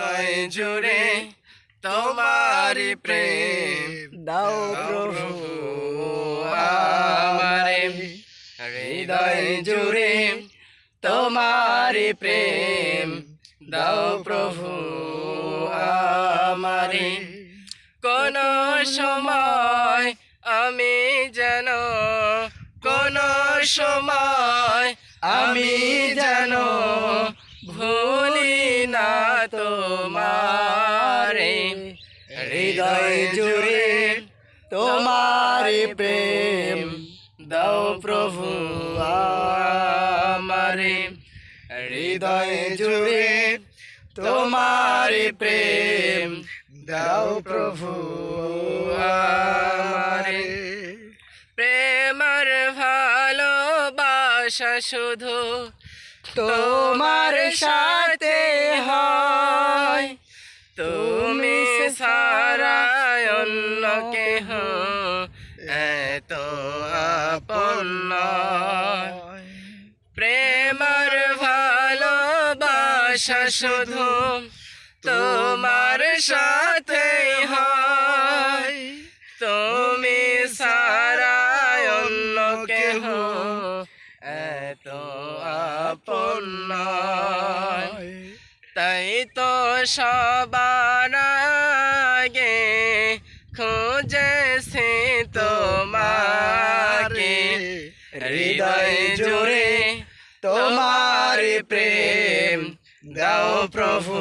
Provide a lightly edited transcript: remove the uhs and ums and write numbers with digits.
হৃদয় জুড়ে তোমারি প্রেম দাও প্রভু প্রভু আমারে হৃদয় জুড়ে তোমারি প্রেম দাও প্রভু আমারে কোন সময় আমি যেন কোন সময় আমি যেন ভুলি না তোমারে হৃদয় জুড়ে তোমারি প্রেম দাও প্রভু আমারে হৃদয় জুড়ে তোমারি প্রেম দাও প্রভু আমারে প্রেমর ভালোবাসা শুধু তোমার সাথে হয় তুমি সারা অন্য কেহ এত আপন নয়। প্রেমর ভালোবাসা শুধু তোমার সাথে হয় তুমি সারা অন্য কেহ এত আপন নয়। তাই তো সবার আগে খুঁজেছি তোমাকে হৃদয় জুড়ে তোমারি প্রেম দাও প্রভু